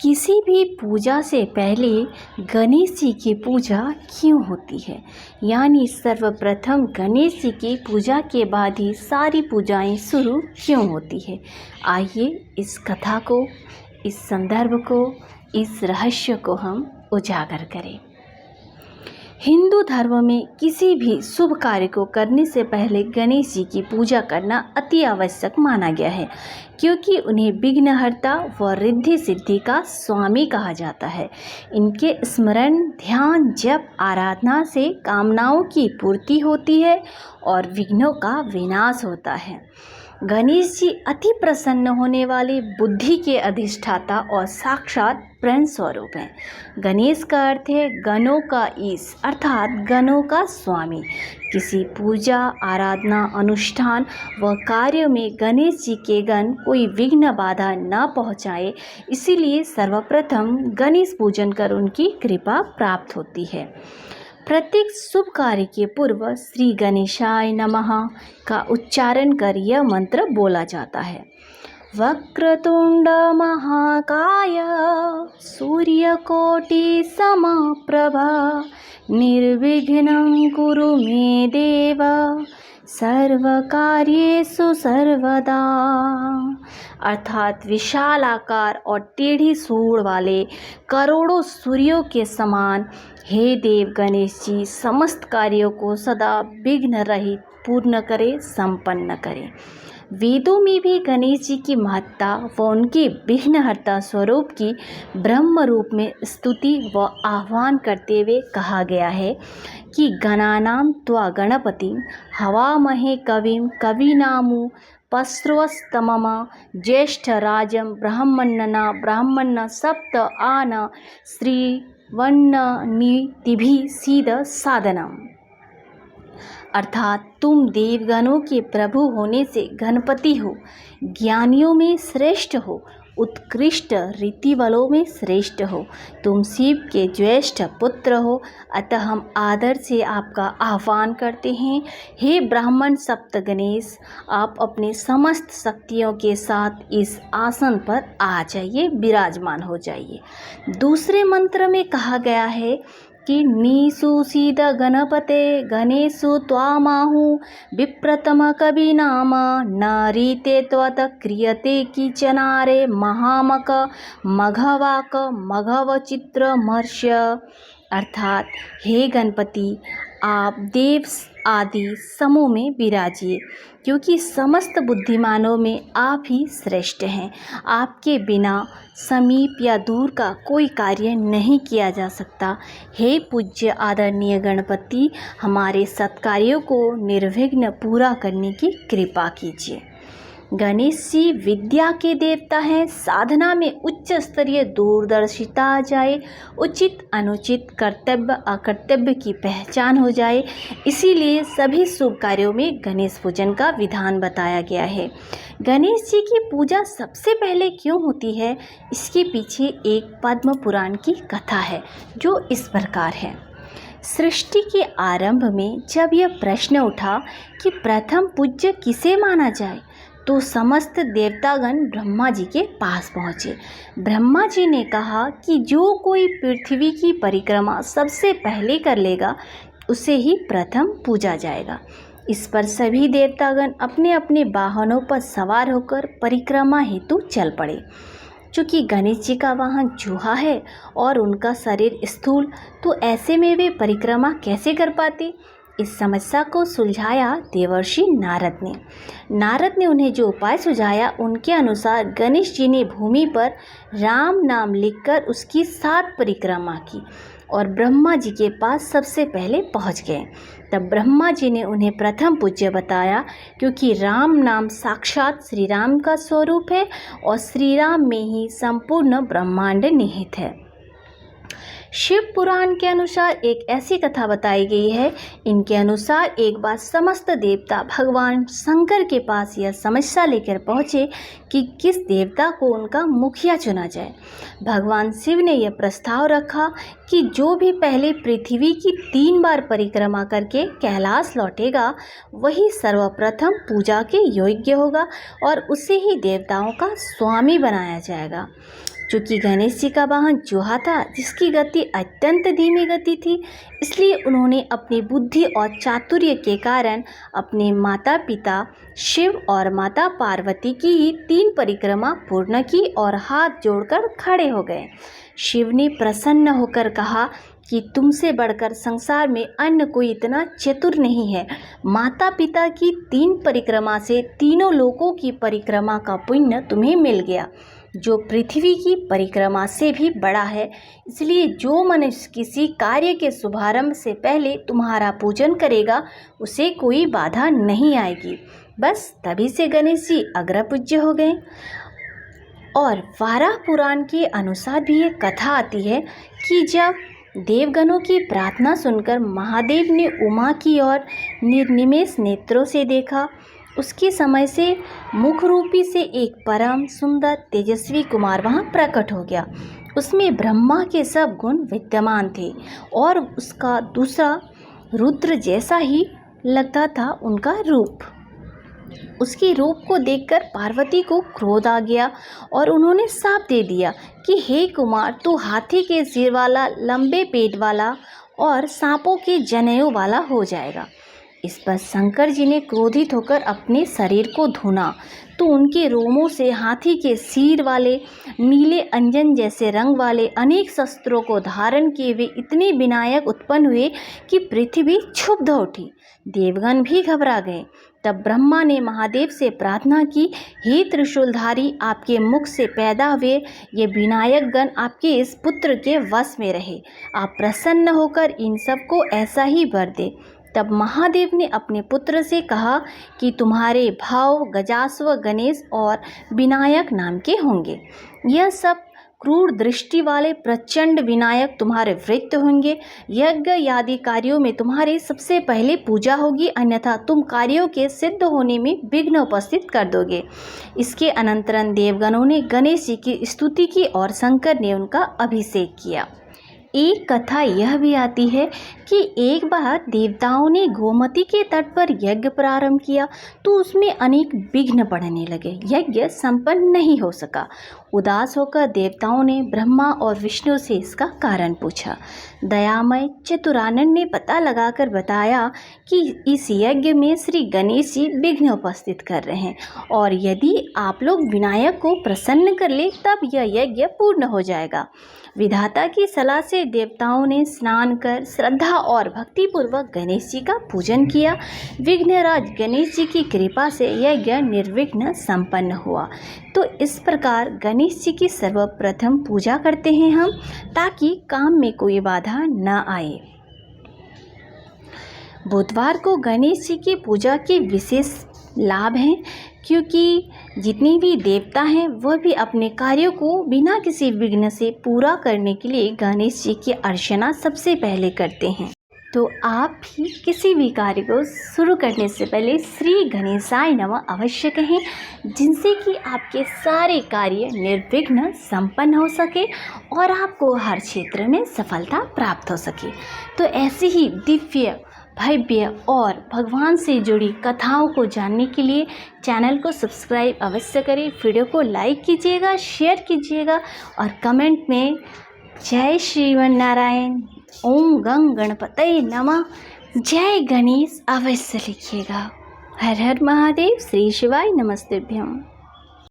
किसी भी पूजा से पहले गणेश जी की पूजा क्यों होती है? यानी सर्वप्रथम गणेश जी की पूजा के बाद ही सारी पूजाएं शुरू क्यों होती है? आइए इस कथा को, इस संदर्भ को, इस रहस्य को हम उजागर करें। हिंदू धर्म में किसी भी शुभ कार्य को करने से पहले गणेश जी की पूजा करना अति आवश्यक माना गया है, क्योंकि उन्हें विघ्नहर्ता व रिद्धि सिद्धि का स्वामी कहा जाता है। इनके स्मरण, ध्यान, जप, आराधना से कामनाओं की पूर्ति होती है और विघ्नों का विनाश होता है। गणेश जी अति प्रसन्न होने वाले, बुद्धि के अधिष्ठाता और साक्षात प्रण स्वरूप हैं। गणेश का अर्थ है गणों का ईश, अर्थात गणों का स्वामी। किसी पूजा, आराधना, अनुष्ठान व कार्य में गणेश जी के गण कोई विघ्न बाधा न पहुँचाए, इसीलिए सर्वप्रथम गणेश पूजन कर उनकी कृपा प्राप्त होती है। प्रत्येक शुभ कार्य के पूर्व श्री गणेशाय नमः का उच्चारण कर यह मंत्र बोला जाता है। वक्रतुंड महाकाय सूर्यकोटि समप्रभा निर्विघ्नं कुरु मे देव सर्वकार्येषु सर्वदा। अर्थात विशाल आकार और टेढ़ी सूंड वाले करोड़ों सूर्यों के समान हे देव गणेश जी, समस्त कार्यों को सदा विघ्न रहित पूर्ण करे, संपन्न करे। वेदों में भी गणेश जी की महत्ता व उनके विघ्नहर्ता स्वरूप की ब्रह्म रूप में स्तुति व आह्वान करते हुए कहा गया है कि गणानां त्वा गणपतिं हवामहे कविं कवीनामु पस्रवस्तमम ज्येष्ठराजं ब्रह्मण्णा ब्राह्मण सप्त आन श्रीवन्ननीतिभिः सीद साधनम्। अर्थात तुम देवगणों के प्रभु होने से गणपति हो, ज्ञानियों में श्रेष्ठ हो, उत्कृष्ट रीतिबलों में श्रेष्ठ हो, तुम शिव के ज्येष्ठ पुत्र हो। अतः हम आदर से आपका आह्वान करते हैं, हे ब्राह्मण सप्त गणेश, आप अपने समस्त शक्तियों के साथ इस आसन पर आ जाइए, विराजमान हो जाइए। दूसरे मंत्र में कहा गया है कि निषुसीद गणपते गणेशु त्वामाहु विप्रतम कविनाम न रीते त्वत् क्रियते किचनारे महामक मघवाक मघवचित्रमर्ष्य। अर्थात हे गणपति, आप देव आदि समूह में विराजिए, क्योंकि समस्त बुद्धिमानों में आप ही श्रेष्ठ हैं। आपके बिना समीप या दूर का कोई कार्य नहीं किया जा सकता। हे पूज्य आदरणीय गणपति, हमारे सत्कार्यों को निर्विघ्न पूरा करने की कृपा कीजिए। गणेश जी विद्या के देवता हैं। साधना में उच्च स्तरीय दूरदर्शिता आ जाए, उचित अनुचित, कर्तव्य अकर्तव्य की पहचान हो जाए, इसीलिए सभी शुभ कार्यों में गणेश पूजन का विधान बताया गया है। गणेश जी की पूजा सबसे पहले क्यों होती है, इसके पीछे एक पद्म पुराण की कथा है, जो इस प्रकार है। सृष्टि के आरंभ में जब यह प्रश्न उठा कि प्रथम पूज्य किसे माना जाए, तो समस्त देवतागण ब्रह्मा जी के पास पहुँचे। ब्रह्मा जी ने कहा कि जो कोई पृथ्वी की परिक्रमा सबसे पहले कर लेगा, उसे ही प्रथम पूजा जाएगा। इस पर सभी देवतागण अपने अपने वाहनों पर सवार होकर परिक्रमा हेतु चल पड़े। चूँकि गणेश जी का वाहन चूहा है और उनका शरीर स्थूल, तो ऐसे में वे परिक्रमा कैसे कर पाते? इस समस्या को सुलझाया देवर्षि नारद ने उन्हें जो उपाय सुझाया, उनके अनुसार गणेश जी ने भूमि पर राम नाम लिखकर उसकी 7 परिक्रमा की और ब्रह्मा जी के पास सबसे पहले पहुंच गए। तब ब्रह्मा जी ने उन्हें प्रथम पूज्य बताया, क्योंकि राम नाम साक्षात श्री राम का स्वरूप है और श्री राम में ही संपूर्ण ब्रह्मांड निहित है। शिव पुराण के अनुसार एक ऐसी कथा बताई गई है। इनके अनुसार एक बार समस्त देवता भगवान शंकर के पास यह समस्या लेकर पहुँचे कि किस देवता को उनका मुखिया चुना जाए। भगवान शिव ने यह प्रस्ताव रखा कि जो भी पहले पृथ्वी की 3 बार परिक्रमा करके कैलाश लौटेगा, वही सर्वप्रथम पूजा के योग्य होगा और उसे ही देवताओं का स्वामी बनाया जाएगा। चूँकि गणेश जी का वाहन चूहा था जिसकी गति अत्यंत धीमी गति थी, इसलिए उन्होंने अपनी बुद्धि और चातुर्य के कारण अपने माता पिता शिव और माता पार्वती की ही 3 परिक्रमा पूर्ण की और हाथ जोड़कर खड़े हो गए। शिव ने प्रसन्न होकर कहा कि तुमसे बढ़कर संसार में अन्य कोई इतना चतुर नहीं है। माता पिता की 3 परिक्रमा से तीनों लोकों की परिक्रमा का पुण्य तुम्हें मिल गया, जो पृथ्वी की परिक्रमा से भी बड़ा है। इसलिए जो मनुष्य किसी कार्य के शुभारंभ से पहले तुम्हारा पूजन करेगा उसे कोई बाधा नहीं आएगी। बस तभी से गणेश जी अग्रपूज्य हो गए। और वाराह पुराण के अनुसार भी ये कथा आती है कि जब देवगणों की प्रार्थना सुनकर महादेव ने उमा की ओर निर्निमेष नेत्रों से देखा, उसके समय से मुख रूपी से एक परम सुंदर तेजस्वी कुमार वहाँ प्रकट हो गया। उसमें ब्रह्मा के सब गुण विद्यमान थे और उसका दूसरा रुद्र जैसा ही लगता था उनका रूप। उसके रूप को देखकर पार्वती को क्रोध आ गया और उन्होंने शाप दे दिया कि हे कुमार, तू हाथी के सिर वाला, लंबे पेट वाला और सांपों के जनेऊ वाला हो जाएगा। इस पर शंकर जी ने क्रोधित होकर अपने शरीर को धुना तो उनके रोमों से हाथी के सिर वाले, नीले अंजन जैसे रंग वाले अनेक शस्त्रों को धारण किए हुए इतने विनायक उत्पन्न हुए कि पृथ्वी क्षुब्ध उठी। देवगण भी घबरा गए। तब ब्रह्मा ने महादेव से प्रार्थना की, हे त्रिशूलधारी, आपके मुख से पैदा हुए ये विनायक गण आपके इस पुत्र के वश में रहे। आप प्रसन्न होकर इन सबको ऐसा ही वर दे। तब महादेव ने अपने पुत्र से कहा कि तुम्हारे भाव गजास्व, गणेश और विनायक नाम के होंगे। यह सब क्रूर दृष्टि वाले प्रचंड विनायक तुम्हारे वृत्त होंगे। यज्ञ आदि कार्यों में तुम्हारी सबसे पहले पूजा होगी, अन्यथा तुम कार्यों के सिद्ध होने में विघ्न उपस्थित कर दोगे। इसके अनंतरन देवगणों ने गणेश जी की स्तुति की और शंकर ने उनका अभिषेक किया। एक कथा यह भी आती है कि एक बार देवताओं ने गोमती के तट पर यज्ञ प्रारंभ किया तो उसमें अनेक विघ्न पड़ने लगे। यज्ञ संपन्न नहीं हो सका। उदास होकर देवताओं ने ब्रह्मा और विष्णु से इसका कारण पूछा। दयामय चतुरानन ने पता लगाकर बताया कि इस यज्ञ में श्री गणेश जी विघ्न उपस्थित कर रहे हैं और यदि आप लोग विनायक को प्रसन्न कर ले तब यह यज्ञ पूर्ण हो जाएगा। विधाता की सलाह से देवताओं ने स्नान कर श्रद्धा और भक्तिपूर्वक गणेश जी का पूजन किया। विघ्नराज गणेश जी की कृपा से यज्ञ निर्विघ्न संपन्न हुआ। तो इस प्रकार गणेश जी की सर्वप्रथम पूजा करते हैं हम, ताकि काम में कोई बाधा न आए। बुधवार को गणेश जी की पूजा के विशेष लाभ हैं, क्योंकि जितने भी देवता हैं वह भी अपने कार्यों को बिना किसी विघ्न से पूरा करने के लिए गणेश जी की अर्चना सबसे पहले करते हैं। तो आप भी किसी भी कार्य को शुरू करने से पहले श्री गणेशाय नमः अवश्य कहें, जिनसे कि आपके सारे कार्य निर्विघ्न संपन्न हो सके और आपको हर क्षेत्र में सफलता प्राप्त हो सके। तो ऐसी ही दिव्य, भव्य और भगवान से जुड़ी कथाओं को जानने के लिए चैनल को सब्सक्राइब अवश्य करें। वीडियो को लाइक कीजिएगा, शेयर कीजिएगा और कमेंट में जय श्रीमन्नारायण, ओम गं गणपतये नमः, जय गणेश अवश्य लिखिएगा। हर हर महादेव, श्री शिवाय नमस्तुभ्यम।